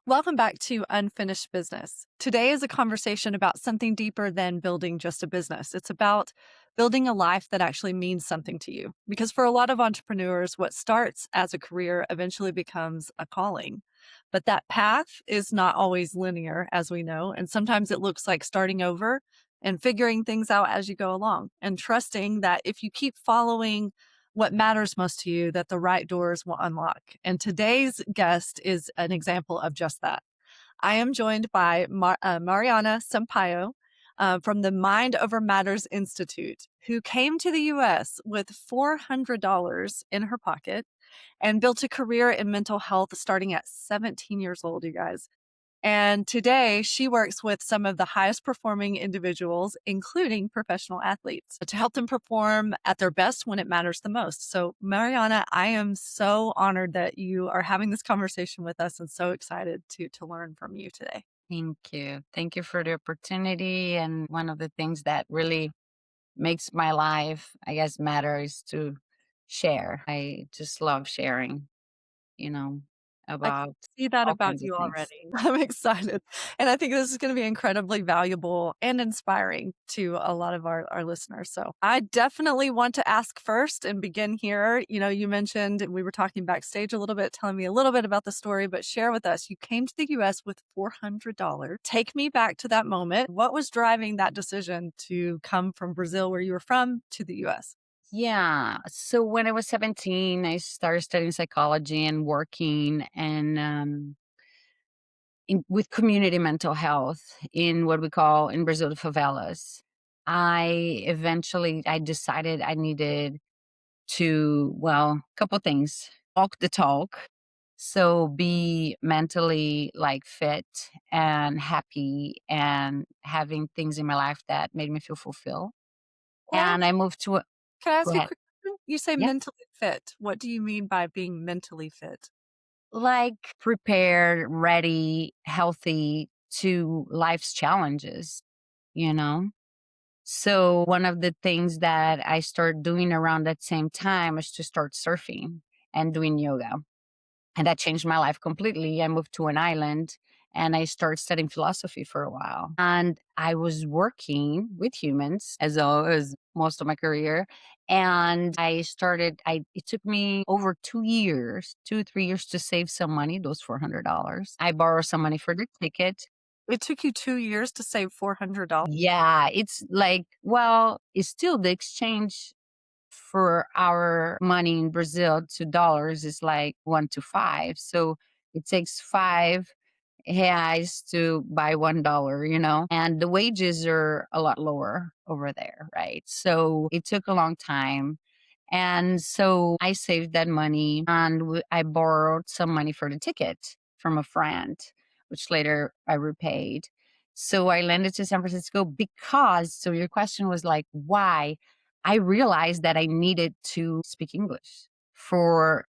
Welcome back to Unfinished Business. Today is a conversation about something deeper than building just a business. It's about building a life that actually means something to you. Because for a lot of entrepreneurs, what starts as a career eventually becomes a calling. But that path is not always linear, as we know. And sometimes it looks like starting over and figuring things out as you go along and trusting that if you keep following what matters most to you, that the right doors will unlock. And today's guest is an example of just that. I am joined by Mariana Sampaio from the Mind Over Matters Institute, who came to the US with $400 in her pocket and built a career in mental health starting at 17 years old, you guys. And today she works with some of the highest performing individuals, including professional athletes, to help them perform at their best when it matters the most. So, Mariana, I am so honored that you are having this conversation with us and so excited to learn from you today. Thank you. Thank you for the opportunity. And one of the things that really makes my life, I guess, matter is to share. I just love sharing, you know, I can about see that all about kinds of you things. already. I'm excited. And I think this is going to be incredibly valuable and inspiring to a lot of our listeners. So I definitely want to ask first and begin here. You know, you mentioned we were talking backstage a little bit, telling me a little bit about the story, but share with us. You came to the US with $400. Take me back to that moment. What was driving that decision to come from Brazil, where you were from, to the US? Yeah. So when I was 17, I started studying psychology and working with community mental health in what we call in Brazil the favelas. I decided I needed to, well, a couple things. Walk the talk. So be mentally like fit and happy and having things in my life that made me feel fulfilled. And I moved to a, Can I go ask you a ahead. quick question? You say Yeah. mentally fit. What do you mean by being mentally fit? Like prepared, ready, healthy to life's challenges, you know? So one of the things that I started doing around that same time was to start surfing and doing yoga. And that changed my life completely. I moved to an island and I started studying philosophy for a while. And I was working with humans as always most of my career. And it took me over 2 years, 3 years to save some money, those $400. I borrowed some money for the ticket. It took you 2 years to save $400? Yeah, it's like, well, it's still the exchange for our money in Brazil to dollars is like 1 to 5. So it takes 5 reais to buy $1, and the wages are a lot lower over there, right? So it took a long time. And so I saved that money and I borrowed some money for the ticket from a friend, which later I repaid. So I landed to San Francisco so your question was like, why? I realized that I needed to speak English for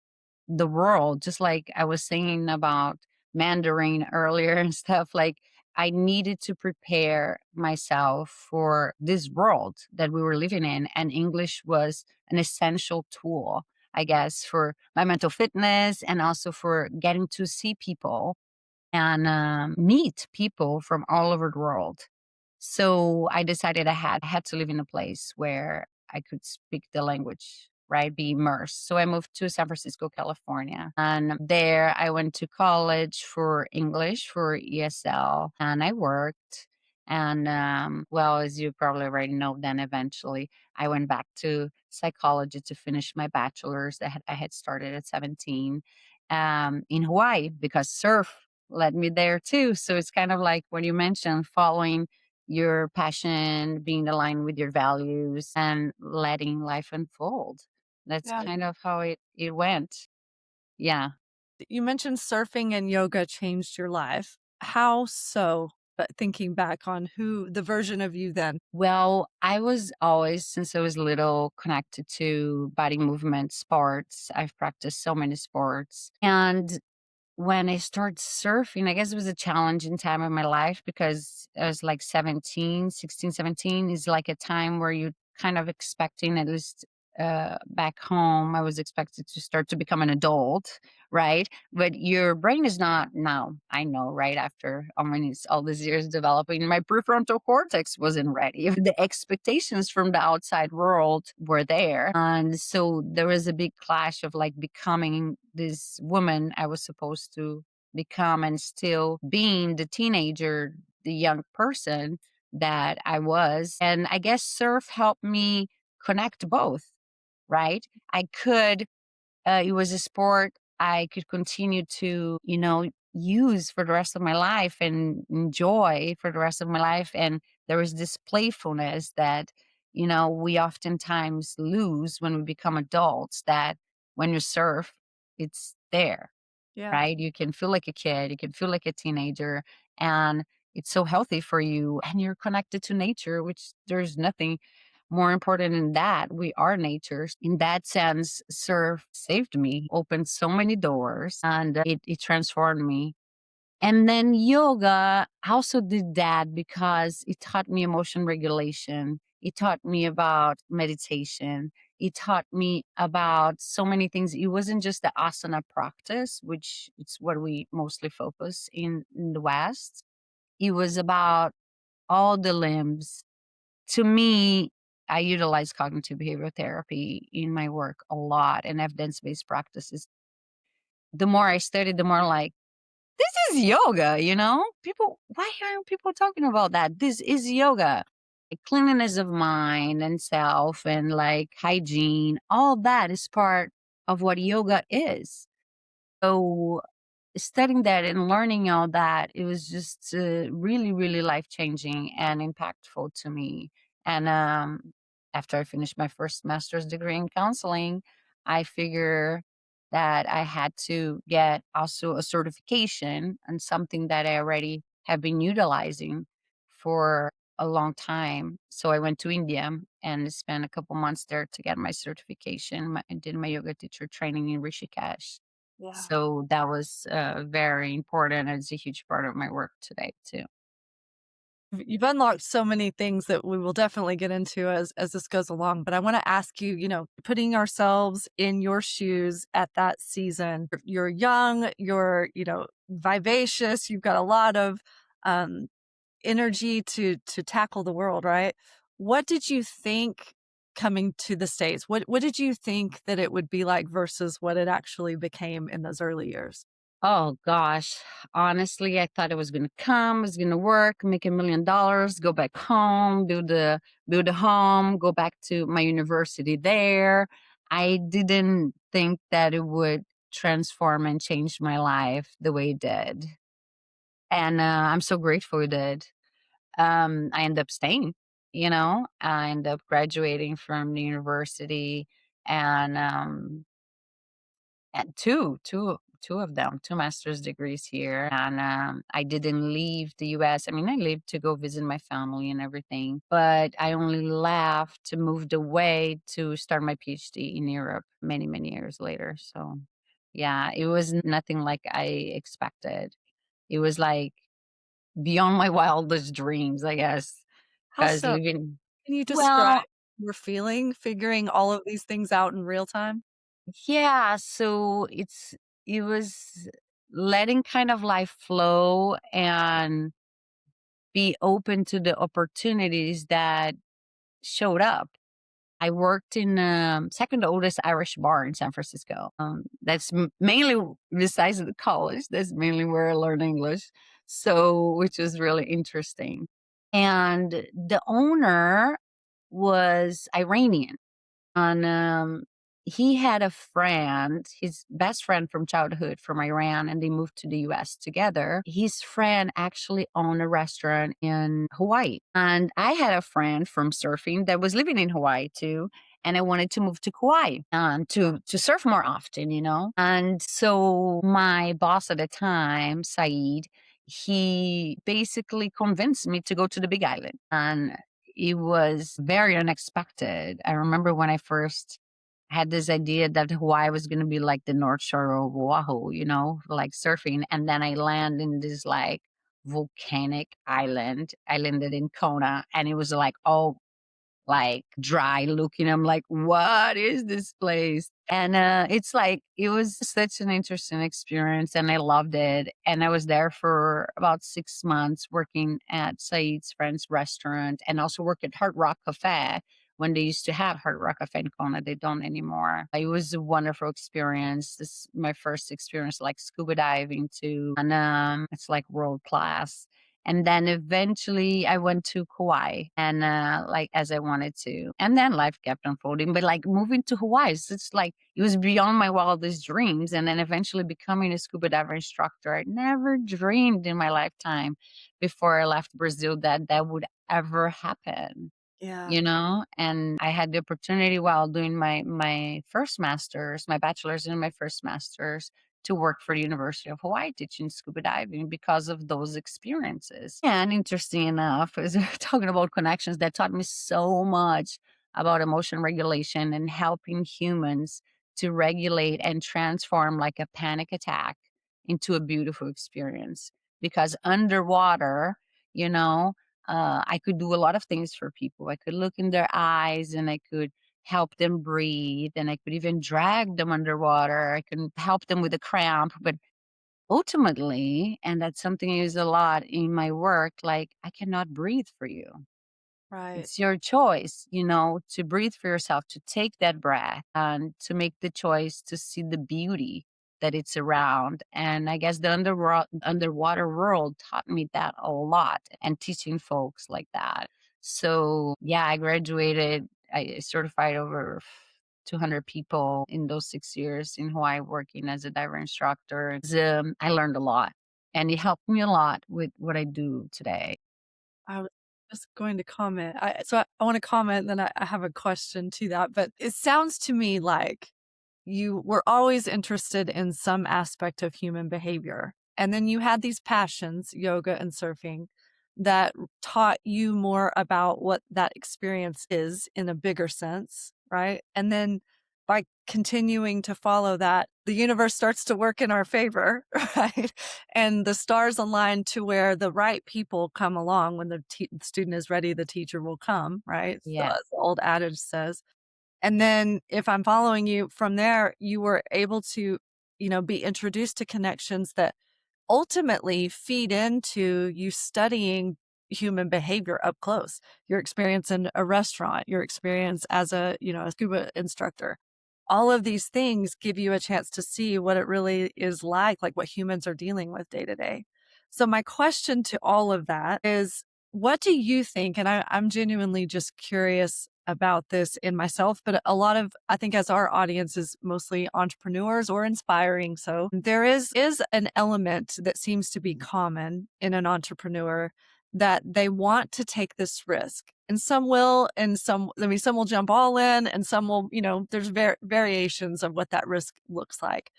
the world, just like I was saying about Mandarin earlier and stuff. Like, I needed to prepare myself for this world that we were living in. And English was an essential tool, I guess, for my mental fitness and also for getting to see people and meet people from all over the world. So I decided I had to live in a place where I could speak the language, right? Be immersed. So I moved to San Francisco, California. And there I went to college for English for ESL and I worked. And well, as you probably already know, then eventually I went back to psychology to finish my bachelor's that I had started at 17 in Hawaii because surf led me there too. So it's kind of like what you mentioned, following your passion, being aligned with your values, and letting life unfold. That's Yeah. kind of how it went. Yeah. You mentioned surfing and yoga changed your life. How so? But thinking back on who the version of you then. Well, I was always, since I was little, connected to body movement, sports. I've practiced so many sports. And when I started surfing, I guess it was a challenging time of my life because I was like 17, 16, 17 is like a time where you're kind of expecting at least back home, I was expected to start to become an adult, right? But your brain is not now. I know, right after all these years developing, my prefrontal cortex wasn't ready. The expectations from the outside world were there, and so there was a big clash of like becoming this woman I was supposed to become, and still being the teenager, the young person that I was. And I guess surf helped me connect both, right? I could, it was a sport I could continue to, use for the rest of my life and enjoy for the rest of my life. And there was this playfulness that, we oftentimes lose when we become adults, that when you surf, it's there, Yeah. right? You can feel like a kid, you can feel like a teenager, and it's so healthy for you. And you're connected to nature, which there's nothing more important than that. We are nature. In that sense, surf saved me, opened so many doors, and it transformed me. And then yoga also did that because it taught me emotion regulation. It taught me about meditation. It taught me about so many things. It wasn't just the asana practice, which is what we mostly focus in the West. It was about all the limbs. To me, I utilize cognitive behavioral therapy in my work a lot, and evidence based practices. The more I study, the more like, this is yoga, People, why aren't people talking about that? This is yoga. Like cleanliness of mind and self and like hygiene, all that is part of what yoga is. So studying that and learning all that, it was just really, really life changing and impactful to me. And after I finished my first master's degree in counseling, I figure that I had to get also a certification and something that I already have been utilizing for a long time. So I went to India and spent a couple months there to get my certification. I did my yoga teacher training in Rishikesh, Yeah. so that was, very important, and it's a huge part of my work today too. You've unlocked so many things that we will definitely get into as this goes along, but I wanna ask you, putting ourselves in your shoes at that season. You're young, you're, vivacious, you've got a lot of, um, energy to tackle the world, right? What did you think coming to the States? What did you think that it would be like versus what it actually became in those early years? Oh gosh, honestly, I thought it was gonna come, it's gonna work, make $1 million, go back home, build a home, go back to my university there. I didn't think that it would transform and change my life the way it did, and, I'm so grateful it did. I ended up staying, I ended up graduating from the university, and, two of them, 2 master's degrees here, and, I didn't leave the US. I mean, I lived to go visit my family and everything, but I only left, moved away to start my PhD in Europe many, many years later. So, yeah, it was nothing like I expected. It was, like, beyond my wildest dreams, I guess, How 'cause so? living Can you describe well, your feeling figuring all of these things out in real time? yeah, so it was letting kind of life flow and be open to the opportunities that showed up. I worked in second oldest Irish bar in San Francisco. That's mainly besides the college. That's mainly where I learned English. So, which was really interesting. And the owner was Iranian. And he had a friend, his best friend from childhood from Iran, and they moved to the US together. His friend actually owned a restaurant in Hawaii. And I had a friend from surfing that was living in Hawaii too. And I wanted to move to Kauai to surf more often, And so my boss at the time, Saeed, he basically convinced me to go to the Big Island. And it was very unexpected. I remember when I first had this idea that Hawaii was going to be like the North Shore of Oahu, like surfing. And then I land in this like volcanic island. I landed in Kona and it was like, oh, like dry looking. I'm like, what is this place? And it's like, it was such an interesting experience and I loved it. And I was there for about 6 months working at Said's friend's restaurant and also worked at Hard Rock Cafe when they used to have Hard Rock Cafe in Kona. They don't anymore. It was a wonderful experience. This is my first experience like scuba diving too. And it's like world class. And then eventually I went to Kauai and like as I wanted to. And then life kept unfolding. But like moving to Hawaii, it's like it was beyond my wildest dreams. And then eventually becoming a scuba diver instructor. I never dreamed in my lifetime before I left Brazil that that would ever happen, Yeah. you know. And I had the opportunity while doing my first masters, my bachelor's and my first masters, to work for the University of Hawaii teaching scuba diving because of those experiences. And interesting enough, is talking about connections, that taught me so much about emotion regulation and helping humans to regulate and transform like a panic attack into a beautiful experience. Because underwater, you know, I could do a lot of things for people. I could look in their eyes and I could help them breathe and I could even drag them underwater. I can help them with a cramp. But ultimately, and that's something I use a lot in my work, like I cannot breathe for you. Right. It's your choice, you know, to breathe for yourself, to take that breath and to make the choice to see the beauty that it's around. And I guess the underwater world taught me that a lot and teaching folks like that. So, yeah, I graduated, I certified over 200 people in those 6 years in Hawaii working as a diver instructor. I learned a lot and it helped me a lot with what I do today. I was just going to comment. I wanna comment, then I have a question to that, but it sounds to me like you were always interested in some aspect of human behavior, and then you had these passions, yoga and surfing, that taught you more about what that experience is in a bigger sense, right? And then by continuing to follow that, the universe starts to work in our favor, right? And the stars align to where the right people come along. When the student is ready, the teacher will come, right? So, Yeah. as the old adage says. And then if I'm following you from there, you were able to, be introduced to connections that ultimately feed into you studying human behavior up close. Your experience in a restaurant, your experience as a scuba instructor. All of these things give you a chance to see what it really is like what humans are dealing with day to day. So my question to all of that is, what do you think? And I'm genuinely just curious about this in myself, but a lot of, I think, as our audience is mostly entrepreneurs or inspiring. So there is an element that seems to be common in an entrepreneur, that they want to take this risk. And some will, and some will jump all in, and some will, there's variations of what that risk looks like.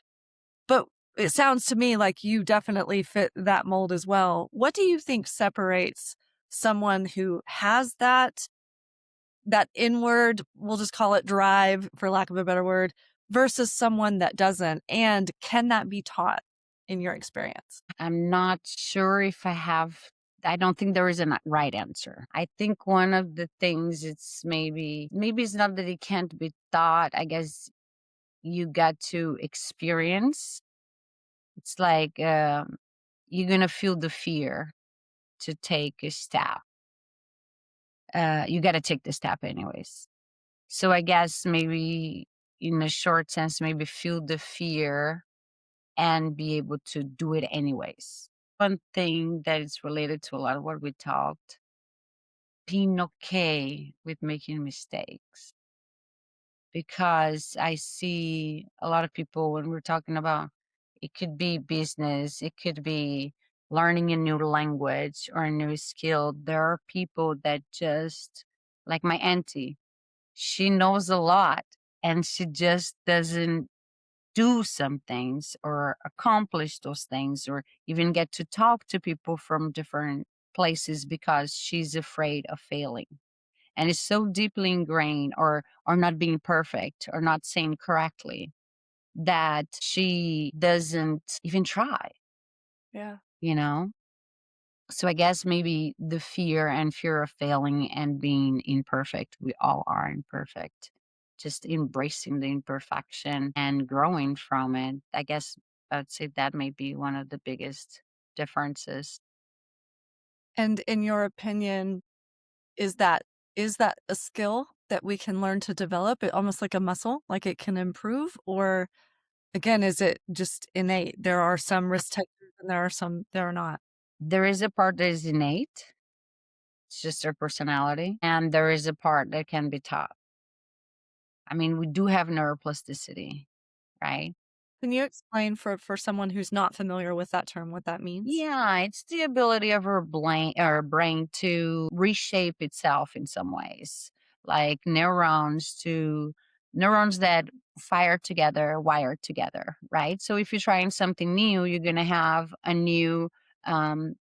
But it sounds to me like you definitely fit that mold as well. What do you think separates someone who has that inward, we'll just call it drive for lack of a better word, versus someone that doesn't? And can that be taught in your experience? I'm not sure if I don't think there is a right answer. I think one of the things, it's maybe it's not that it can't be taught. I guess you got to experience. It's like you're gonna feel the fear to take a step. You got to take the step anyways. So I guess maybe in a short sense, maybe feel the fear and be able to do it anyways. One thing that is related to a lot of what we talked, being okay with making mistakes. Because I see a lot of people when we're talking about, it could be business, it could be learning a new language or a new skill. There are people that just, like my auntie, she knows a lot and she just doesn't do some things or accomplish those things or even get to talk to people from different places because she's afraid of failing, and it's so deeply ingrained, or not being perfect or not saying correctly, that she doesn't even try, Yeah. you know. So I guess maybe the fear of failing and being imperfect. We all are imperfect. Just embracing the imperfection and growing from it. I guess I'd say that may be one of the biggest differences. And in your opinion, is that is that a skill that we can learn to develop? It almost like a muscle, like it can improve? Or again, is it just innate? There are some risk takers and there are some there are not. There is a part that is innate, it's just our personality, and there is a part that can be taught. I mean, we do have neuroplasticity, right? Can you explain for someone who's not familiar with that term what that means? Yeah, it's the ability of our brain to reshape itself in some ways, like neurons that fire together, wire together, right? So if you're trying something new, you're going to have a new um,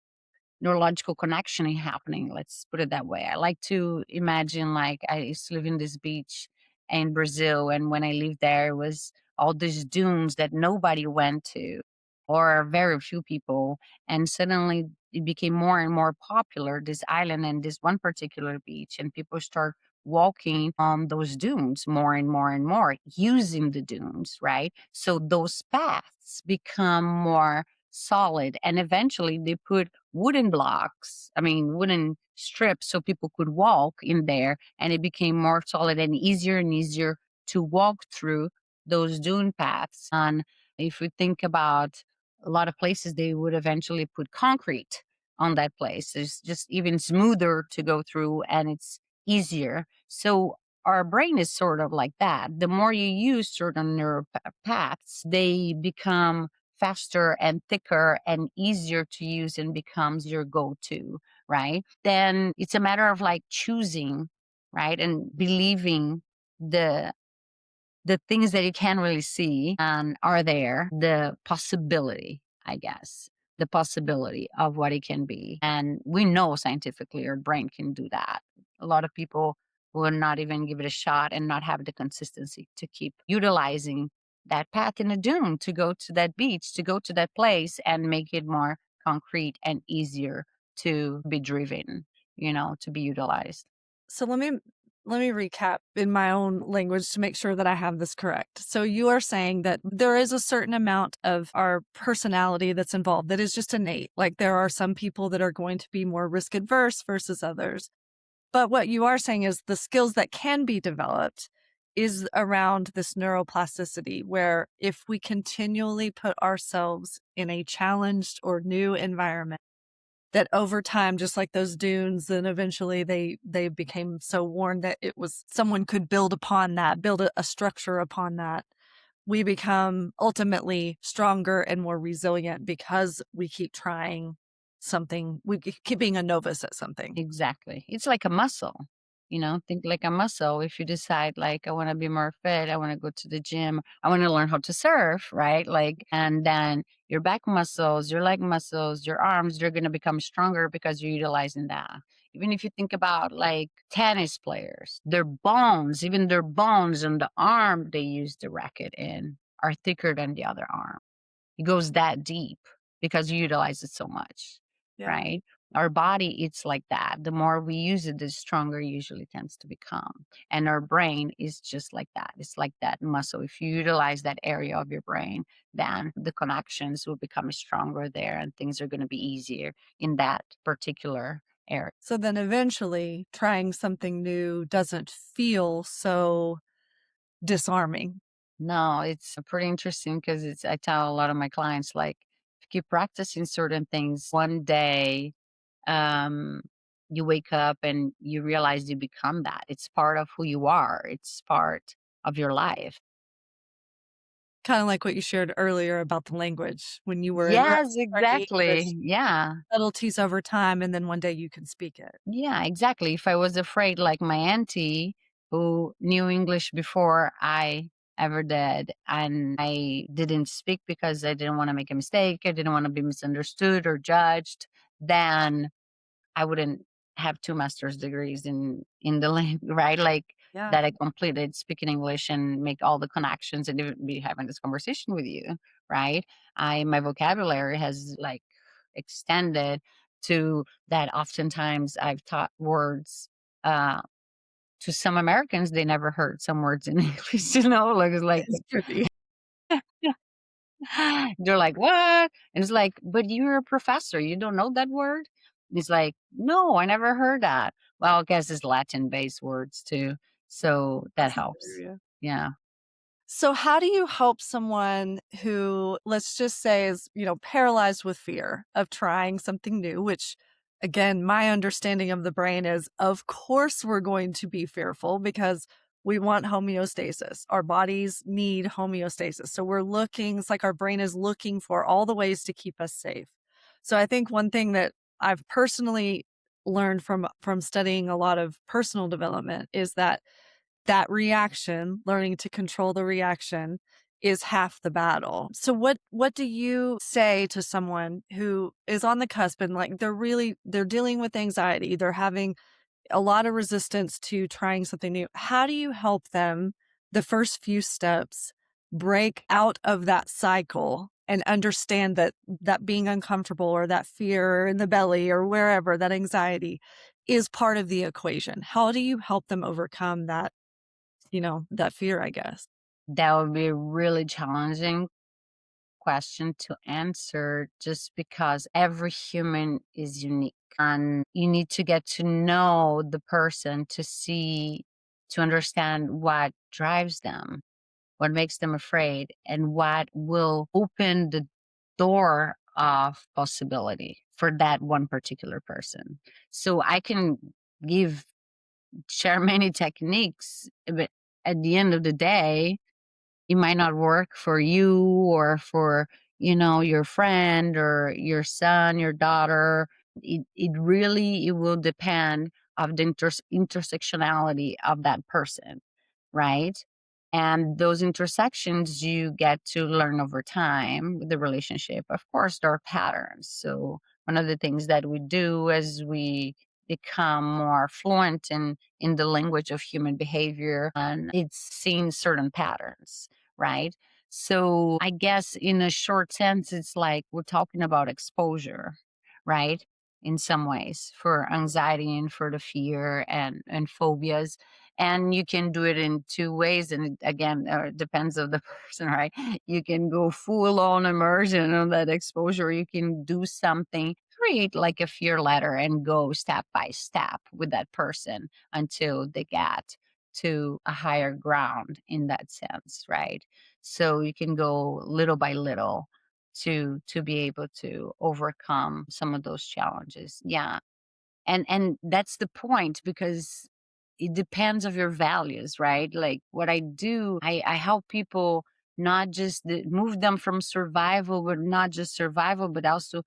neurological connection happening. Let's put it that way. I like to imagine like I used to live in this beach in Brazil, and when I lived there, it was all these dunes that nobody went to, or very few people, and suddenly it became more and more popular. This island and this one particular beach, and people start walking on those dunes more and more and more, using the dunes, right? So those paths become more solid, and eventually they put wooden blocks, I mean, wooden strips so people could walk in there, and it became more solid and easier to walk through those dune paths. And if we think about a lot of places, they would eventually put concrete on that place. It's just even smoother to go through and it's easier. So our brain is sort of like that. The more you use certain neural paths, they become faster and thicker and easier to use and becomes your go-to, right? Then it's a matter of like choosing, right? And believing the the things that you can't really see and are there, the possibility, I guess, the possibility of what it can be. And we know scientifically our brain can do that. A lot of people will not even give it a shot and not have the consistency to keep utilizing that path in a dune, to go to that beach, to go to that place and make it more concrete and easier to be driven, to be utilized. So let me recap in my own language to make sure that I have this correct. So you are saying that there is a certain amount of our personality that's involved that is just innate. Like there are some people that are going to be more risk adverse versus others. But what you are saying is the skills that can be developed is around this neuroplasticity, where if we continually put ourselves in a challenged or new environment, that over time, just like those dunes, then eventually they became so worn that it was someone could build upon that, build a structure upon that. We become ultimately stronger and more resilient because we keep trying something. We keep being a novice at something. Exactly. It's like a muscle, think like a muscle. If you decide like I want to be more fit, I want to go to the gym, I want to learn how to surf, right? Like, and then your back muscles, your leg muscles, your arms, they're going to become stronger because you're utilizing that. Even if you think about like tennis players, their bones, even their bones on the arm they use the racket in are thicker than the other arm. It goes that deep because you utilize it so much, Yeah. right? Our body, it's like that. The more we use it, the stronger it usually tends to become. And our brain is just like that. It's like that muscle. If you utilize that area of your brain, then the connections will become stronger there and things are going to be easier in that particular area. So then eventually trying something new doesn't feel so disarming. No, it's pretty interesting because I tell a lot of my clients, like, if you keep practicing certain things one day, um, you wake up and you realize you become that. It's part of who you are. It's part of your life. Kind of like what you shared earlier about the language when you were Yes, learning exactly. English, Yeah. subtleties over time, and then one day you can speak it. Yeah, exactly. If I was afraid, like my auntie who knew English before I ever did, and I didn't speak because I didn't want to make a mistake, I didn't want to be misunderstood or judged, then I wouldn't have 2 master's degrees in the language, right? Like, Yeah. that I completed speaking English and make all the connections and even be having this conversation with you, right? I My vocabulary has, like, extended to that oftentimes I've taught words uh, to some Americans, they never heard some words in English, like it's like It's tricky. they're like, "What?" And it's like, "But you're a professor, you don't know that word?" And he's like, "No, I never heard that." Well, I guess it's Latin-based words too, so that That's helps. hilarious. Yeah. So how do you help someone who, let's just say, is, paralyzed with fear of trying something new, which again, my understanding of the brain is, of course we're going to be fearful because we want homeostasis. Our bodies need homeostasis. So we're looking, it's like our brain is looking for all the ways to keep us safe. So I think one thing that I've personally learned from studying a lot of personal development is that reaction, learning to control the reaction, is half the battle. So what do you say to someone who is on the cusp and like they're dealing with anxiety, they're having a lot of resistance to trying something new? How do you help them the first few steps break out of that cycle and understand that being uncomfortable or that fear in the belly or wherever, that anxiety is part of the equation? How do you help them overcome that fear, I guess? That would be a really challenging question to answer just because every human is unique and you need to get to know the person to understand what drives them, what makes them afraid, and what will open the door of possibility for that one particular person. So I can give share many techniques, but at the end of the day, it might not work for you or for your friend or your son, your daughter. It will depend of the intersectionality of that person, right? And those intersections you get to learn over time with the relationship. Of course, there are patterns. So one of the things that we do as we become more fluent in the language of human behavior, and it's seeing certain patterns, right? So I guess in a short sense, it's like we're talking about exposure, right? In some ways for anxiety and for the fear and phobias. And you can do it in two ways. And again, it depends of the person, right? You can go full on immersion on that exposure. You can do something, create like a fear letter and go step by step with that person until they get to a higher ground in that sense, right? So you can go little by little to be able to overcome some of those challenges. Yeah. And that's the point because it depends of your values, right? Like what I do, I help people not just move them from survival, but not just survival, but also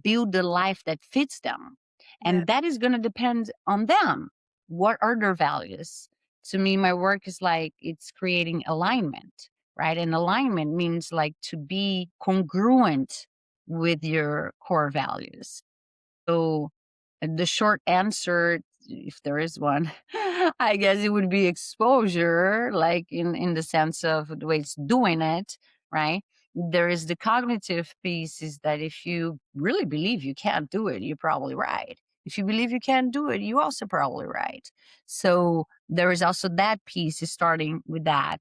build the life that fits them. Yeah. And that is going to depend on them. What are their values? To me, my work is like it's creating alignment, right? And alignment means like to be congruent with your core values. So the short answer, if there is one, I guess it would be exposure, like in the sense of the way it's doing it, right? There is the cognitive piece is that if you really believe you can't do it, you're probably right. If you believe you can't do it, you also probably right. So there is also that piece is starting with that.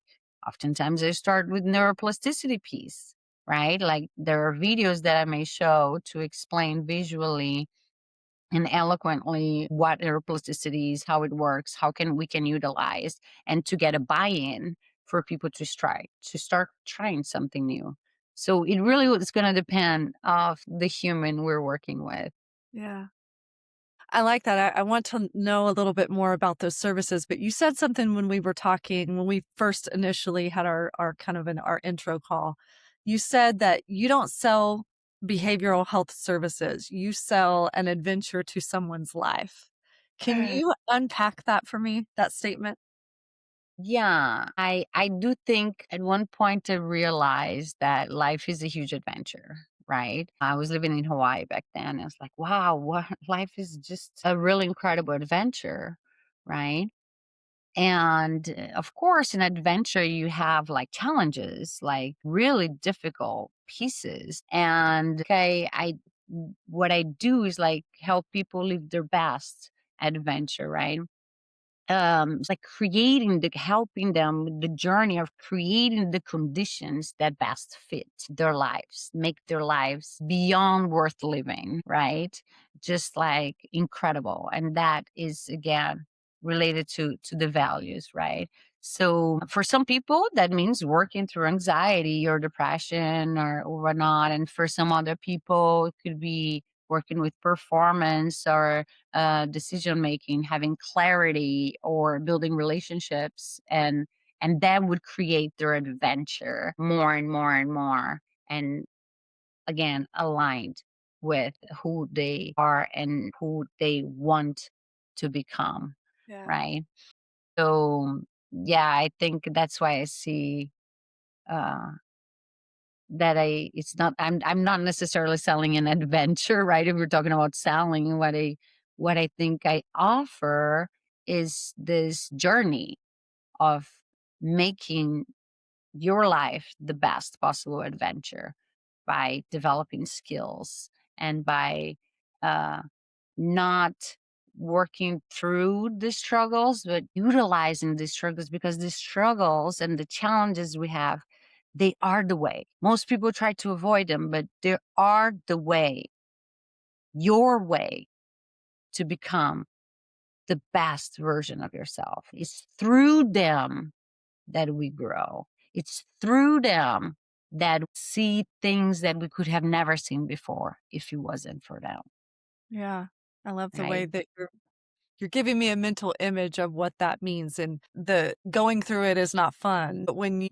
Oftentimes I start with neuroplasticity piece, right? Like there are videos that I may show to explain visually and eloquently what neuroplasticity is, how it works, how can we can utilize, and to get a buy-in for people to start trying something new. So it really is going to depend of the human we're working with. Yeah. I like that. I want to know a little bit more about those services, but you said something when we were talking, when we first initially had our kind of our intro call. You said that you don't sell behavioral health services. You sell an adventure to someone's life. Can you unpack that for me, that statement? Yeah, I do think at one point I realized that life is a huge adventure, right? I was living in Hawaii back then. I was like, wow, what life is just a really incredible adventure, right? And of course, in adventure, you have like challenges, like really difficult pieces. And okay, what I do is like help people live their best adventure, right? It's like creating the helping them with the journey of creating the conditions that best fit their lives, make their lives beyond worth living, right? Just like incredible. And that is again related to the values, right? So for some people that means working through anxiety or depression or whatnot. And for some other people it could be working with performance or decision making, having clarity, or building relationships, and that would create their adventure more and more and more, and again aligned with who they are and who they want to become, Yeah. right? So yeah, I think that's why I see uh that it's not, I'm not necessarily selling an adventure, right? If we're talking about selling, what I think I offer is this journey of making your life the best possible adventure by developing skills and by uh, not working through the struggles, but utilizing the struggles, because the struggles and the challenges we have, they are the way. Most people try to avoid them, but they are the way, your way to become the best version of yourself. It's through them that we grow. It's through them that we see things that we could have never seen before if it wasn't for them, Yeah. I love the way right? that you're giving me a mental image of what that means, and the going through it is not fun, but when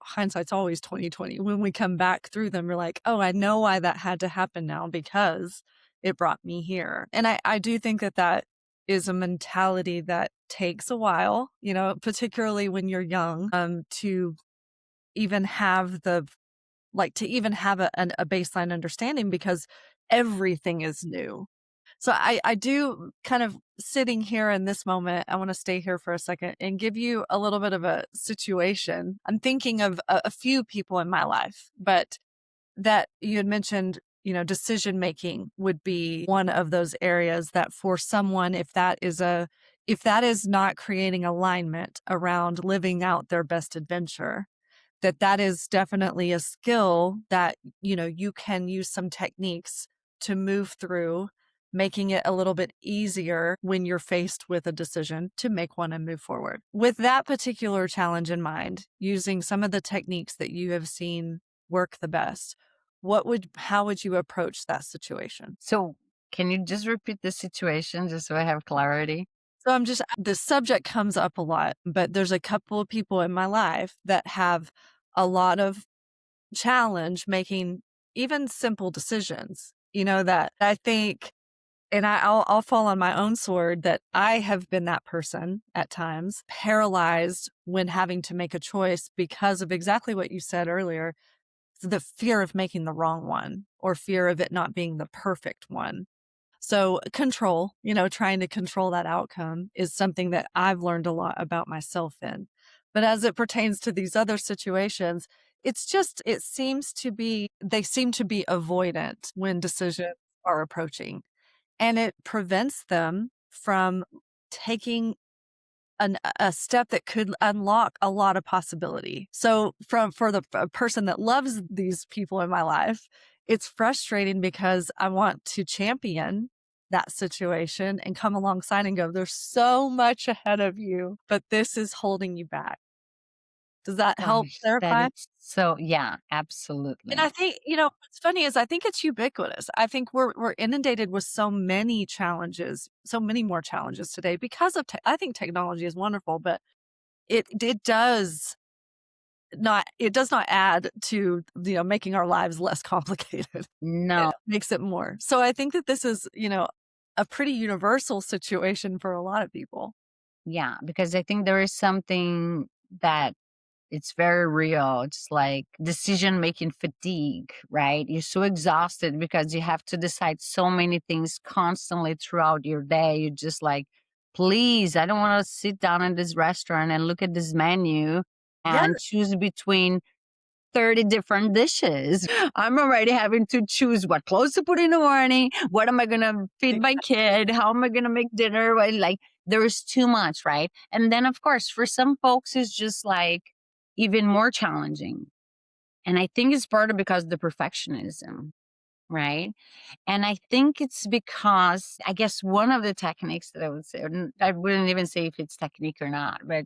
hindsight's always 2020. When we come back through them, you're like, "Oh, I know why that had to happen now because it brought me here." And I do think that that is a mentality that takes a while, particularly when you're young, to even have to even have a baseline understanding, because everything is new. So I do kind of sitting here in this moment, I want to stay here for a second and give you a little bit of a situation. I'm thinking of a few people in my life, but that you had mentioned, decision making would be one of those areas that for someone, if that is not creating alignment around living out their best adventure, that is definitely a skill that, you can use some techniques to move through, making it a little bit easier when you're faced with a decision to make one and move forward. With that particular challenge in mind, using some of the techniques that you have seen work the best, how would you approach that situation? So, can you just repeat the situation just so I have clarity? So the subject comes up a lot, but there's a couple of people in my life that have a lot of challenge making even simple decisions, that I think, and I'll fall on my own sword, that I have been that person at times, paralyzed when having to make a choice because of exactly what you said earlier, the fear of making the wrong one or fear of it not being the perfect one. So control, trying to control that outcome is something that I've learned a lot about myself in. But as it pertains to these other situations, they seem to be avoidant when decisions are approaching, and it prevents them from taking a step that could unlock a lot of possibility. So for the a person that loves these people in my life, it's frustrating because I want to champion that situation and come alongside and go, there's so much ahead of you, but this is holding you back. Does that help Gosh, that clarify? is so, yeah, And I absolutely. think, what's funny is I think it's ubiquitous. I think we're inundated with so many challenges, so many more challenges today because of I think technology is wonderful, but it does not add to, making our lives less complicated. It No, makes it more. So I think that this is, a pretty universal situation for a lot of people. yeah, because I think there is something that it's very real. It's like decision making fatigue, right? You're so exhausted because you have to decide so many things constantly throughout your day. You're just like, please, I don't want to sit down in this restaurant and look at this menu Yeah. and choose between 30 different dishes. I'm already having to choose what clothes to put in the morning. What am I going to feed my kid? How am I going to make dinner? Like, there is too much, right? And then, of course, for some folks, it's just like even more challenging. And I think it's part of because of the perfectionism, right? And I think it's because, I guess, one of the techniques that I would say, I wouldn't even say if it's technique or not, but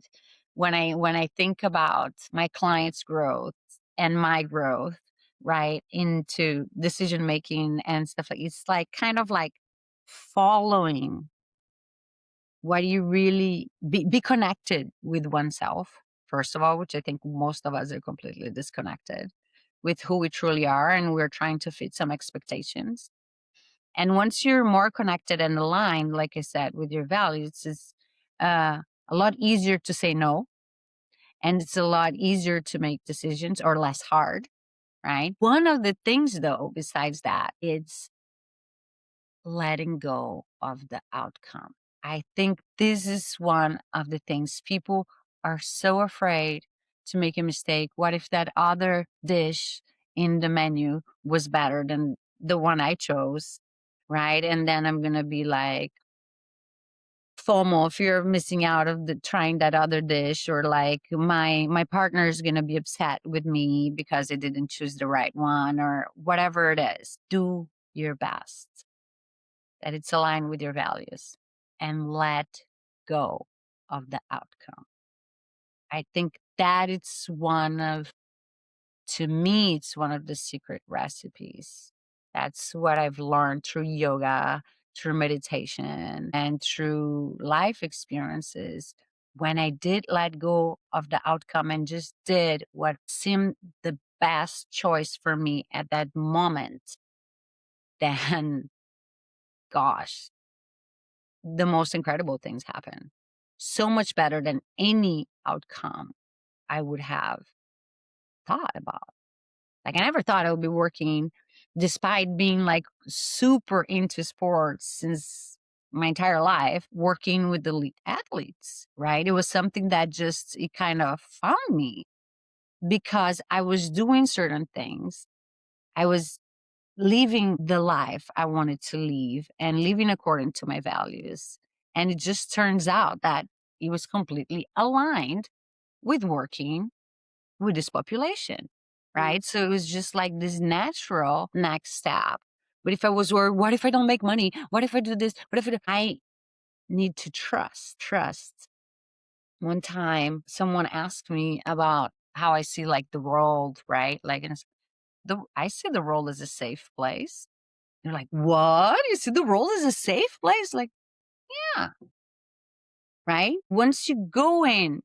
when I think about my clients' growth and my growth, right, into decision making and stuff like, it's like kind of like following what you really be connected with oneself, first of all, which I think most of us are completely disconnected with who we truly are, and we're trying to fit some expectations. And once you're more connected and aligned, like I said, with your values, it's a lot easier to say no. And it's a lot easier to make decisions or less hard, right? One of the things, though, besides that, it's letting go of the outcome. I think this is one of the things people are so afraid to make a mistake. What if that other dish in the menu was better than the one I chose? Right. And then I'm going to be like, FOMO, fear of missing out of the trying that other dish, or like my partner is going to be upset with me because I didn't choose the right one, or whatever it is. Do your best that it's aligned with your values and let go of the outcome. I think that it's one of, to me, it's one of the secret recipes. That's what I've learned through yoga, through meditation, and through life experiences. When I did let go of the outcome and just did what seemed the best choice for me at that moment, then gosh, the most incredible things happen. So much better than any outcome I would have thought about. Like, I never thought I would be working, despite being like super into sports since my entire life, working with elite athletes, right? It was something that just, it kind of found me because I was doing certain things. I was living the life I wanted to live and living according to my values. And it just turns out that it was completely aligned with working with this population, Mm. right? So it was just like this natural next step. But if I was worried, what if I don't make money? What if I do this? What if I need to trust. One time someone asked me about how I see like the world, right? Like, and I see the world as a safe place. They're like, what? You see the world as a safe place? Like, yeah, right? Once you go in,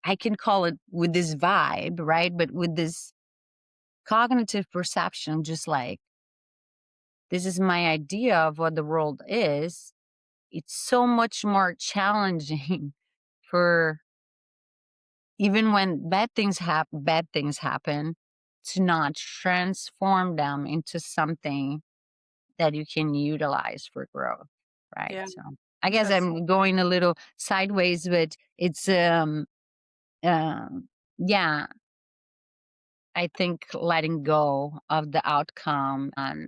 I can call it with this vibe, right? But with this cognitive perception, just like, this is my idea of what the world is, it's so much more challenging for, even when bad things happen, to not transform them into something that you can utilize for growth, right? Yeah, So I guess that's I'm going a little sideways, but it's um yeah, I think letting go of the outcome and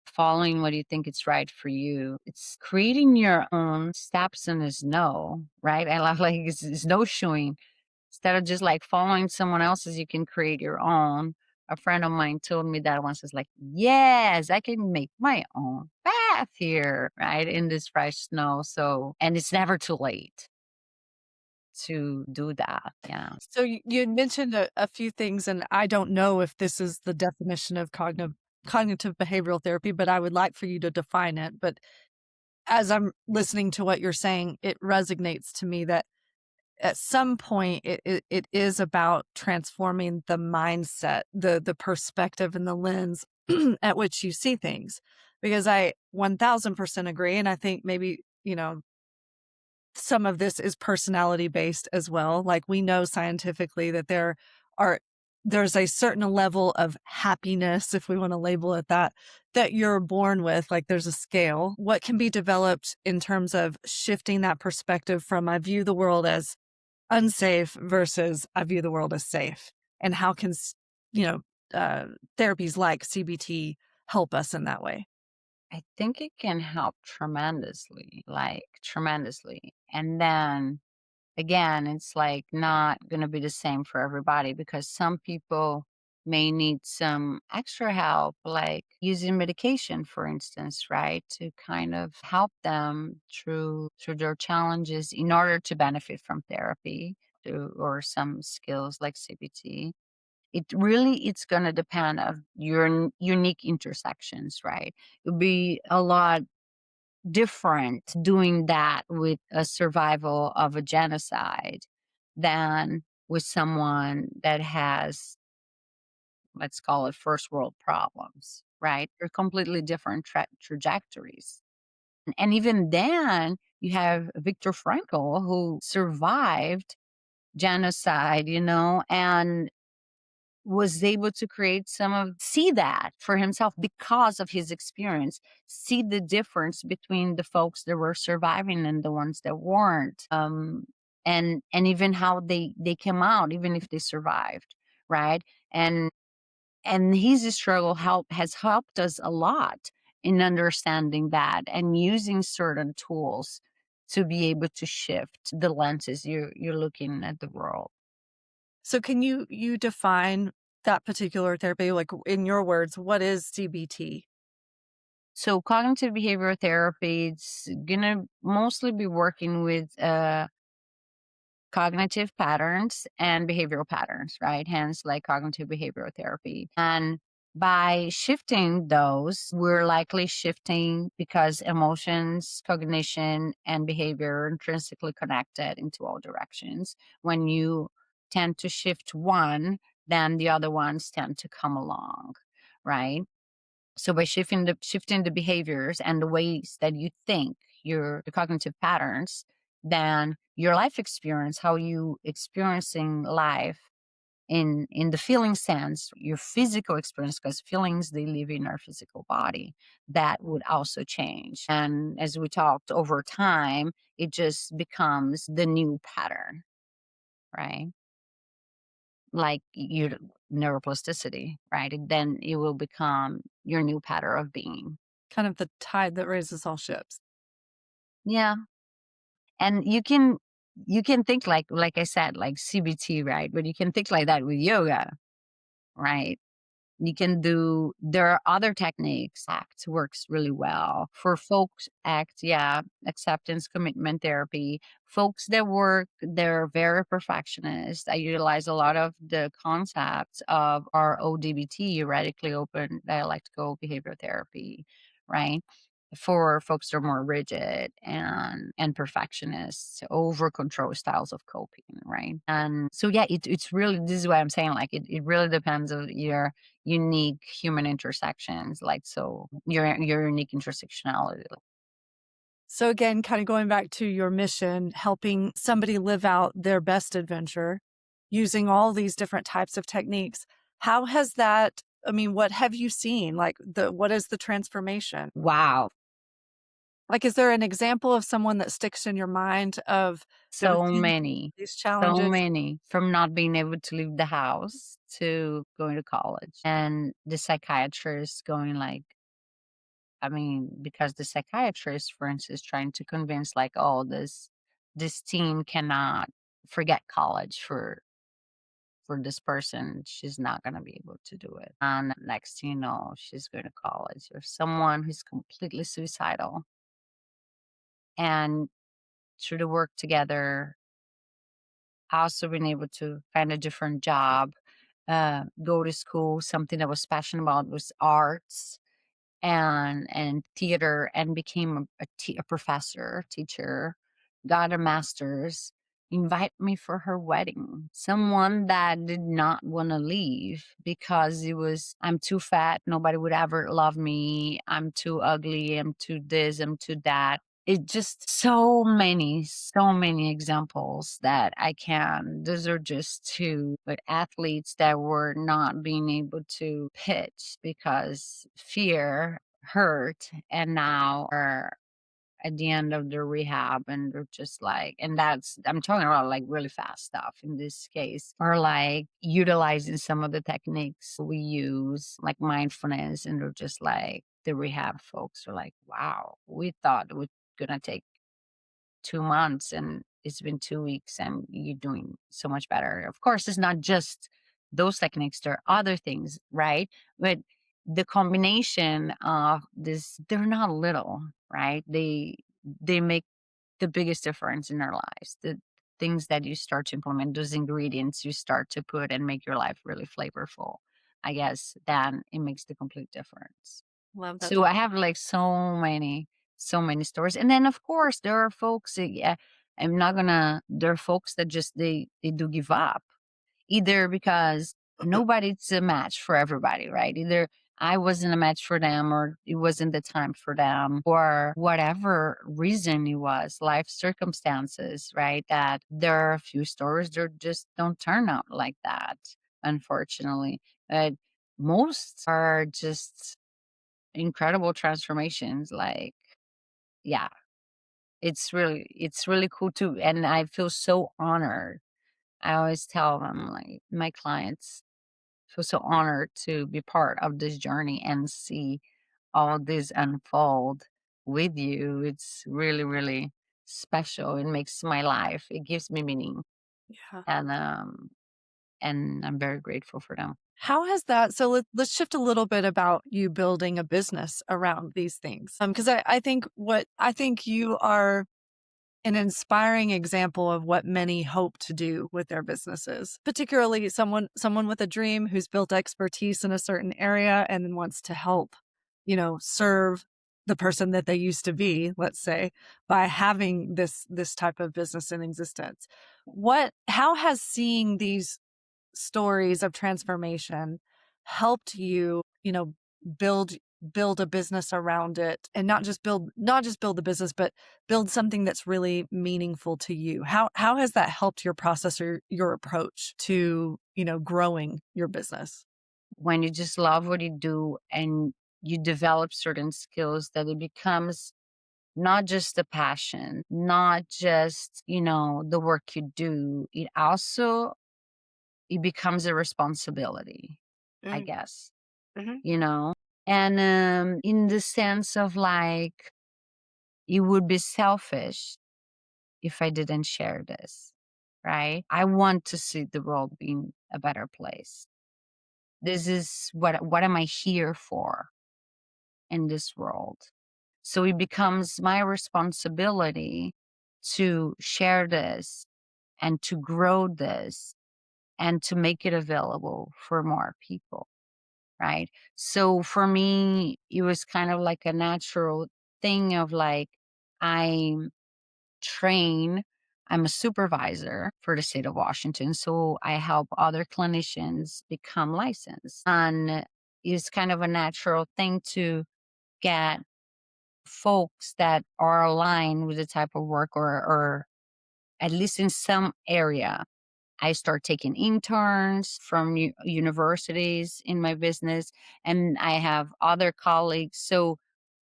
following what you think is right for you. It's creating your own steps in the snow, right? I love like snowshoeing. Instead of just like following someone else's, you can create your own. A friend of mine told me that once. It's like, yes, I can make my own path here, right? In this fresh snow. So, and it's never too late to do that. Yeah. so you had mentioned a few things, and I don't know if this is the definition of cognitive behavioral therapy, but I would like for you to define it. But as I'm listening to what you're saying, it resonates to me that at some point it is about transforming the mindset, the perspective and the lens at which you see things. Because I 1000% agree. And I think maybe, some of this is personality based as well. Like we know scientifically that are there's a certain level of happiness, if we want to label it that, that you're born with. Like there's a scale. What can be developed in terms of shifting that perspective from I view the world as unsafe versus I view the world as safe. And how can, you know, uh, therapies like CBT help us in that way? I think it can help tremendously, like tremendously. And then again, it's like not going to be the same for everybody because some people may need some extra help, like using medication, for instance, right? To kind of help them through their challenges in order to benefit from therapy or some skills like CBT. It's going to depend of your unique intersections, right? It'll be a lot different doing that with a survival of a genocide than with someone that has, let's call it, first world problems, right? They're completely different trajectories. And even then, you have Viktor Frankl, who survived genocide, and was able to create see that for himself because of his experience, see the difference between the folks that were surviving and the ones that weren't, and even how they came out even if they survived, right? And and his struggle has helped us a lot in understanding that and using certain tools to be able to shift the lenses you're looking at the world. So can you define that particular therapy? Like in your words, what is CBT? So cognitive behavioral therapy, it's gonna mostly be working with cognitive patterns and behavioral patterns, right? Hence, like cognitive behavioral therapy. And by shifting those, we're likely shifting because emotions, cognition, and behavior are intrinsically connected into all directions. When you tend to shift one, then the other ones tend to come along, right? So by shifting the behaviors and the ways that you think, your the cognitive patterns, then your life experience, how you experiencing life in the feeling sense, your physical experience, because feelings they live in our physical body, that would also change. And as we talked over time, it just becomes the new pattern, right? Like your neuroplasticity, right? And then it will become your new pattern of being. Kind of the tide that raises all ships. Yeah. And you can think like I said, like CBT, right? But you can think like that with yoga, right? You can do there are other techniques. ACT works really well. For folks, ACT, yeah, acceptance commitment therapy. Folks that work, they're very perfectionist. I utilize a lot of the concepts of our ODBT, radically open dialectical behavioral therapy, right? For folks that are more rigid and perfectionists, over control styles of coping, right? And so yeah, it's really, this is what I'm saying, like it really depends on your unique human intersections, like, so your unique intersectionality. So again, kind of going back to your mission, helping somebody live out their best adventure using all these different types of techniques. How has that, I mean, what have you seen? Like what is the transformation? Wow. Like, is there an example of someone that sticks in your mind of that was So using many, these so challenges? many, from not being able to leave the house to going to college, and the psychiatrist going like, I mean, because the psychiatrist, for instance, trying to convince like, oh, this teen cannot forget college for this person, she's not going to be able to do it. And next thing you know, she's going to college, or someone who's completely suicidal. And through the work together, also been able to find a different job, go to school. Something that I was passionate about was arts and theater, and became a professor, teacher, got a master's, invite me for her wedding. Someone that did not want to leave because it was, I'm too fat, nobody would ever love me, I'm too ugly, I'm too this, I'm too that. It just so many examples that I can. Those are just two, but athletes that were not being able to pitch because fear hurt, and now are at the end of the rehab, and they're just like, and that's, I'm talking about like really fast stuff in this case, or like utilizing some of the techniques we use, like mindfulness, and they're just like, the rehab folks are like, wow, we thought it was gonna take 2 months and it's been 2 weeks and you're doing so much better. Of course, it's not just those techniques, there are other things, right? But the combination of this, they're not little, right? They make the biggest difference in our lives. The things that you start to implement, those ingredients you start to put and make your life really flavorful, I guess, then it makes the complete difference. Love that. So I have like so many stories. And then of course there are folks, yeah, I'm not gonna, there are folks that just they do give up, either because nobody's a match for everybody, right? Either I wasn't a match for them, or it wasn't the time for them, or whatever reason it was, life circumstances, right? That there are a few stories that just don't turn out like that, unfortunately. But most are just incredible transformations. Like, yeah, it's really cool too. And I feel so honored. I always tell them, like, my clients feel so honored to be part of this journey and see all this unfold with you. It's really, really special. It makes my life, it gives me meaning. Yeah. And I'm very grateful for them. How has that so let's shift a little bit about you building a business around these things. Because I think you are an inspiring example of what many hope to do with their businesses, particularly someone with a dream who's built expertise in a certain area and then wants to help, serve the person that they used to be, let's say, by having this type of business in existence. How has seeing these stories of transformation helped you, build build a business around it, and not just build the business, but build something that's really meaningful to you? How has that helped your process or your approach to, growing your business? When you just love what you do and you develop certain skills, that it becomes not just a passion, not just, the work you do, it becomes a responsibility, I Mm, guess, mhm, you know? And in the sense of like, it would be selfish if I didn't share this, right? I want to see the world being a better place. This is what am I here for in this world? So it becomes my responsibility to share this and to grow this and to make it available for more people, right? So for me, it was kind of like a natural thing of like, I train, I'm a supervisor for the state of Washington. So I help other clinicians become licensed. And it's kind of a natural thing to get folks that are aligned with the type of work, or at least in some area. I start taking interns from universities in my business, and I have other colleagues. So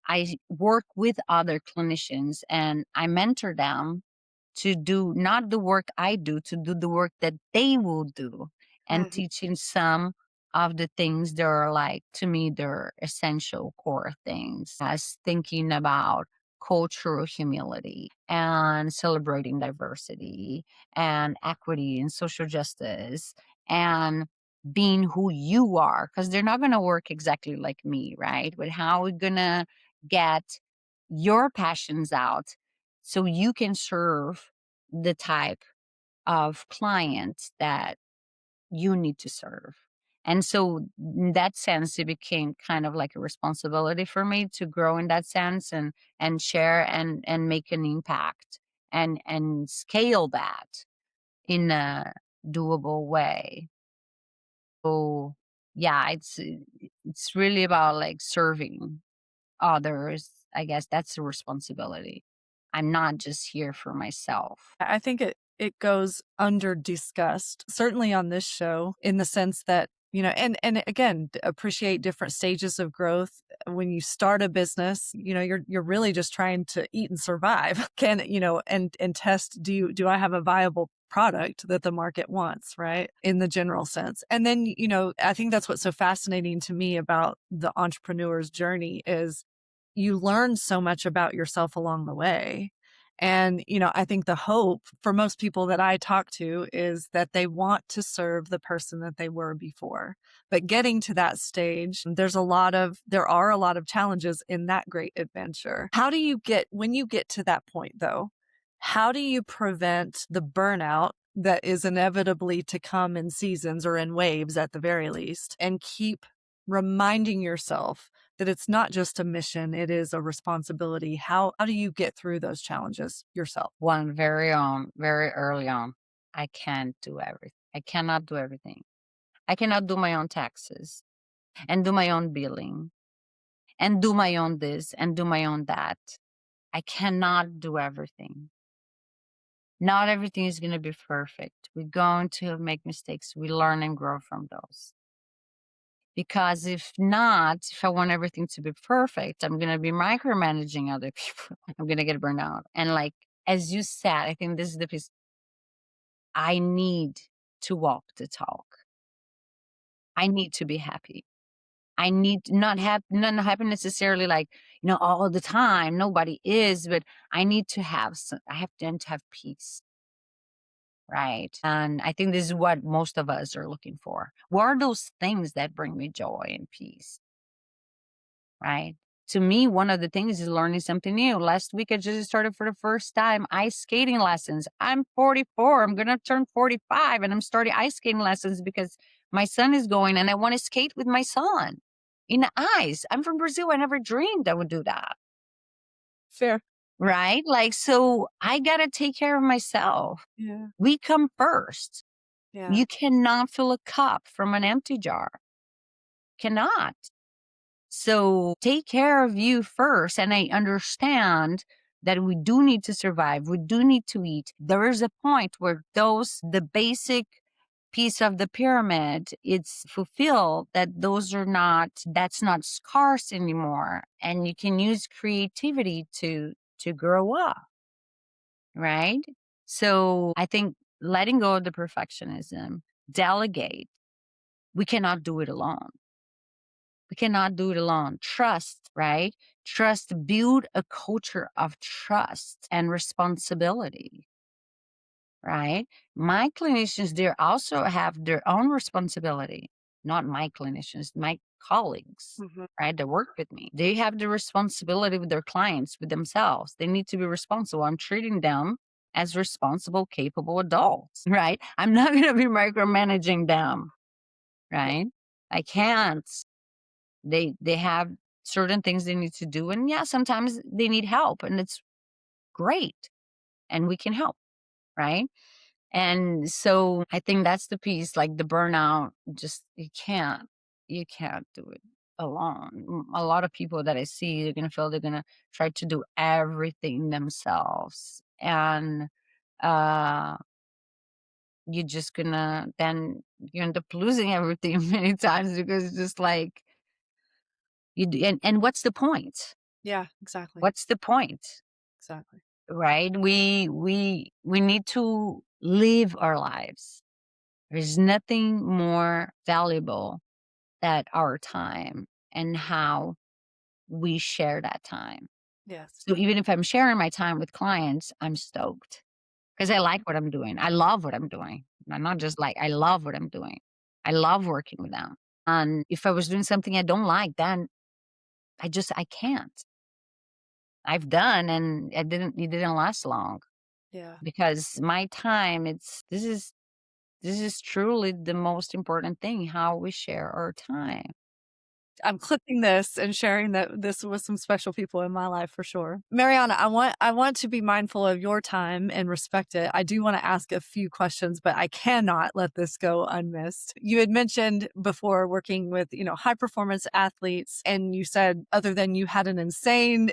I work with other clinicians and I mentor them to do not the work I do, to do the work that they will do, and mhm, teaching some of the things that are like, to me, they're essential core things, as thinking about cultural humility and celebrating diversity and equity and social justice and being who you are, because they're not going to work exactly like me, right? But how are we going to get your passions out so you can serve the type of clients that you need to serve? And so, in that sense, it became kind of like a responsibility for me to grow in that sense, and share and make an impact and scale that in a doable way. So yeah, it's really about like serving others. I guess that's a responsibility. I'm not just here for myself. I think it goes under discussed, certainly on this show, in the sense that And again, appreciate different stages of growth. When you start a business, you're really just trying to eat and survive. And test, do I have a viable product that the market wants, right? In the general sense. And then, I think that's what's so fascinating to me about the entrepreneur's journey is you learn so much about yourself along the way. And, I think the hope for most people that I talk to is that they want to serve the person that they were before. But getting to that stage, there are a lot of challenges in that great adventure. When you get to that point though, how do you prevent the burnout that is inevitably to come in seasons or in waves at the very least, and keep reminding yourself that it's not just a mission, it is a responsibility? How do you get through those challenges yourself? One very early on, I can't do everything. I cannot do everything. I cannot do my own taxes and do my own billing and do my own this and do my own that. I cannot do everything. Not everything is going to be perfect. We're going to make mistakes. We learn and grow from those. Because if not, if I want everything to be perfect, I'm going to be micromanaging other people. I'm going to get burned out. And like, as you said, I think this is the piece. I need to walk the talk. I need to be happy. I need not happy necessarily like, all the time. Nobody is, but I need to have I have to have peace. Right. And I think this is what most of us are looking for. What are those things that bring me joy and peace? Right. To me, one of the things is learning something new. Last week, I just started for the first time ice skating lessons. I'm 44. I'm going to turn 45 and I'm starting ice skating lessons because my son is going and I want to skate with my son in the ice. I'm from Brazil. I never dreamed I would do that. Fair. Right. Like, so I got to take care of myself. Yeah. We come first. Yeah. You cannot fill a cup from an empty jar. Cannot. So take care of you first. And I understand that we do need to survive. We do need to eat. There is a point where the basic piece of the pyramid, it's fulfilled, that's not scarce anymore. And you can use creativity to grow up. Right. So I think letting go of the perfectionism, delegate. We cannot do it alone. We cannot do it alone. Trust, right? Trust, build a culture of trust and responsibility, right? My clinicians, they also have their own responsibility. Not my clinicians, my colleagues, Mhm. right? That work with me. They have the responsibility with their clients, with themselves. They need to be responsible. I'm treating them as responsible, capable adults, right? I'm not going to be micromanaging them, right? I can't. They have certain things they need to do. And yeah, sometimes they need help and it's great. And we can help, right? And so I think that's the piece, like the burnout, just you can't do it alone. A lot of people that I see, they're gonna feel they're gonna try to do everything themselves. And uh you're just gonna then you end up losing everything many times because it's just like and what's the point? Yeah, exactly. What's the point? Exactly. Right? We need to live our lives. There's nothing more valuable than our time and how we share that time. Yes. So even if I'm sharing my time with clients, I'm stoked because I like what I'm doing. I love what I'm doing. I'm not just like, I love what I'm doing. I love working with them. And if I was doing something I don't like, then I can't. I've done and it didn't last long Yeah. because my time, this is truly the most important thing, how we share our time. I'm clipping this and sharing this with some special people in my life for sure. Mariana, I want to be mindful of your time and respect it. I do want to ask a few questions, but I cannot let this go unmissed. You had mentioned before working with, high performance athletes, and you said other than you had an insane,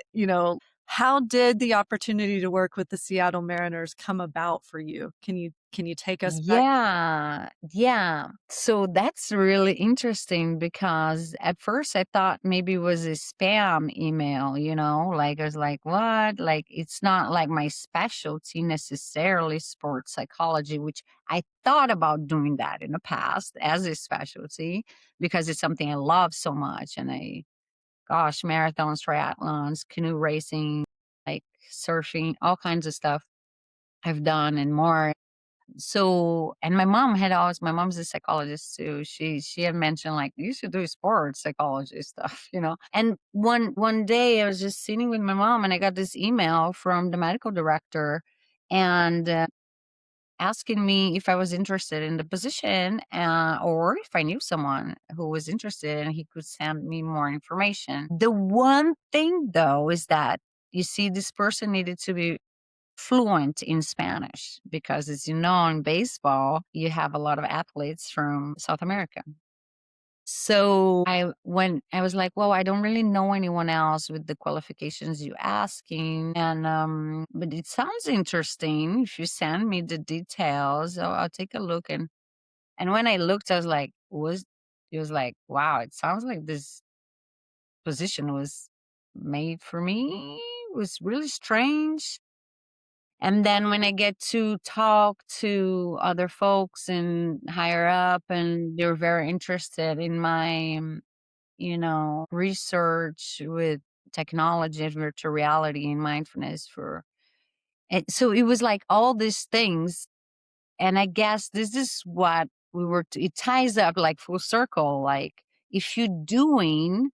How did the opportunity to work with the Seattle Mariners come about for you? Can you take us back? Yeah, yeah. So that's really interesting because at first I thought maybe it was a spam email, like I was like, what? Like it's not like my specialty necessarily, sports psychology, which I thought about doing that in the past as a specialty because it's something I love so much. And gosh, marathons, triathlons, canoe racing, like surfing, all kinds of stuff I've done and more. So, and my mom's a psychologist too. She had mentioned like you should do sports psychology stuff, And one day I was just sitting with my mom and I got this email from the medical director and asking me if I was interested in the position or if I knew someone who was interested and he could send me more information. The one thing though is that you see this person needed to be fluent in Spanish because, as you know, in baseball, you have a lot of athletes from South America. So when I was like, well, I don't really know anyone else with the qualifications you asking, and but it sounds interesting. If you send me the details, I'll take a look. And when I looked, I was like, was it was like, wow, it sounds like this position was made for me. It was really strange. And then when I get to talk to other folks and higher up, and they're very interested in my, research with technology and virtual reality and mindfulness and so it was like all these things. And I guess this is what it ties up like full circle. Like if you're doing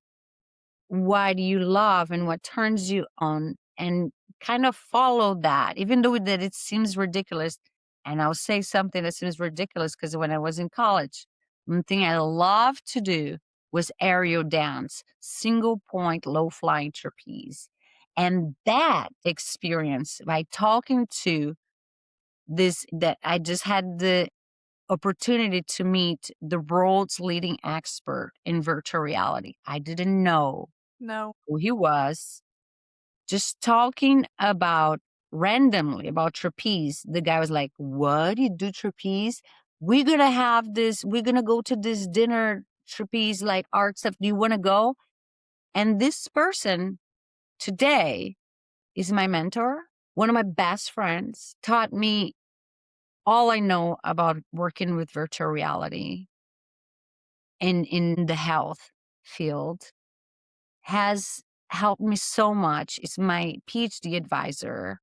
what you love and what turns you on and kind of follow that even though that it seems ridiculous. And I'll say something that seems ridiculous because when I was in college, one thing I loved to do was aerial dance, single point low flying trapeze. And that experience by talking to this that I just had the opportunity to meet the world's leading expert in virtual reality. I didn't know No. who he was, just talking about randomly about trapeze. The guy was like, what? You do trapeze? We're gonna go to this dinner trapeze like art stuff. Do you wanna go? And this person today is my mentor, one of my best friends, taught me all I know about working with virtual reality in the health field, has helped me so much. Is my PhD advisor.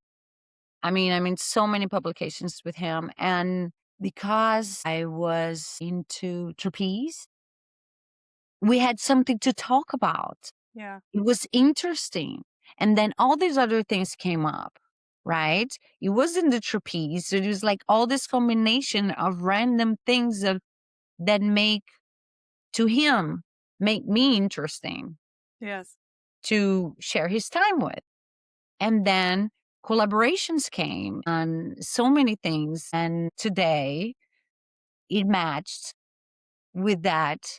I mean, I'm in so many publications with him. And because I was into trapeze, we had something to talk about. Yeah. It was interesting. And then all these other things came up, right? It wasn't the trapeze. It was like all this combination of random things that to him, make me interesting Yes. to share his time with. And then collaborations came on so many things. And today it matched with that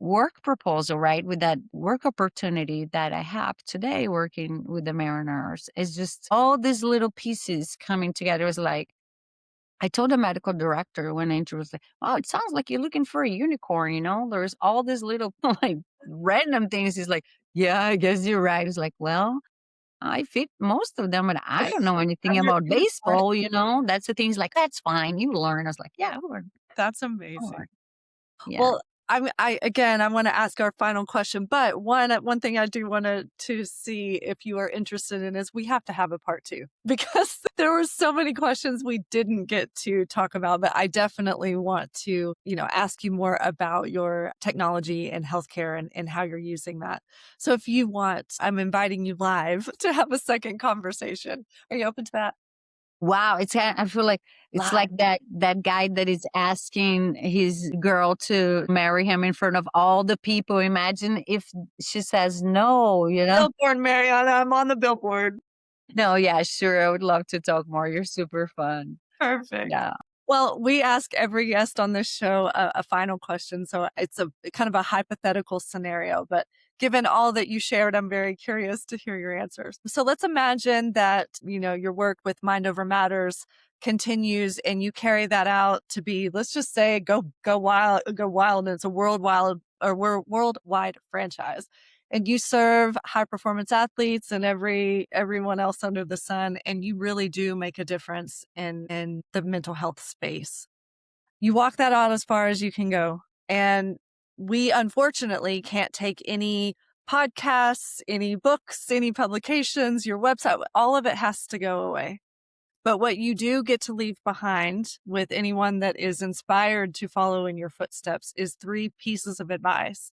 work proposal, right? With that work opportunity that I have today working with the Mariners. It's just all these little pieces coming together. It was like, I told the medical director when I introduced, like, oh, it sounds like you're looking for a unicorn, There's all these little like random things. He's like, yeah, I guess you're right. It's like, well, I fit most of them, but I don't know anything And about you're fine. baseball. That's the thing. He's like, that's fine. You learn. I was like, yeah, That's I'll learn. amazing. Yeah. Well, I again, I wanna ask our final question, but one thing I do wanna to see if you are interested in is we have to have a part 2 because there were so many questions we didn't get to talk about, but I definitely want to, ask you more about your technology and healthcare and how you're using that. So if you want, I'm inviting you live to have a second conversation. Are you open to that? Wow, I feel like it's Live. like that guy that is asking his girl to marry him in front of all the people. Imagine if she says no. Billboard, Mariana, I'm on the billboard. No, yeah, sure. I would love to talk more. You're super fun. Perfect. Yeah. Well, we ask every guest on this show a final question. So it's a kind of a hypothetical scenario, but Given all that you shared, I'm very curious to hear your answers. So let's imagine that, your work with Mind Over Matters continues and you carry that out to be, let's just say, go wild, and it's a worldwide franchise. And you serve high performance athletes and everyone else under the sun, and you really do make a difference in the mental health space. You walk that out as far as you can go. And we unfortunately can't take any podcasts, any books, any publications, your website, all of it has to go away. But what you do get to leave behind with anyone that is inspired to follow in your footsteps is 3 pieces of advice.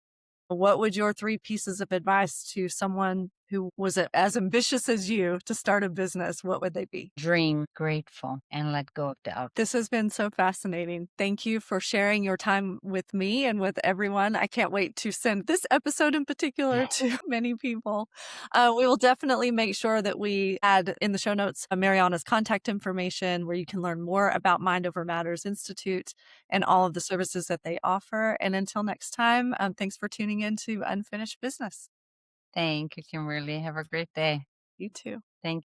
What would your 3 pieces of advice to someone who was as ambitious as you to start a business, what would they be? Dream, grateful, and let go of doubt. This has been so fascinating. Thank you for sharing your time with me and with everyone. I can't wait to send this episode in particular to many people. We will definitely make sure that we add in the show notes Mariana's contact information where you can learn more about Mind Over Matters Institute and all of the services that they offer. And until next time, thanks for tuning in to Unfinished Business. Thank you, Kimberly. Have a great day. You too. Thank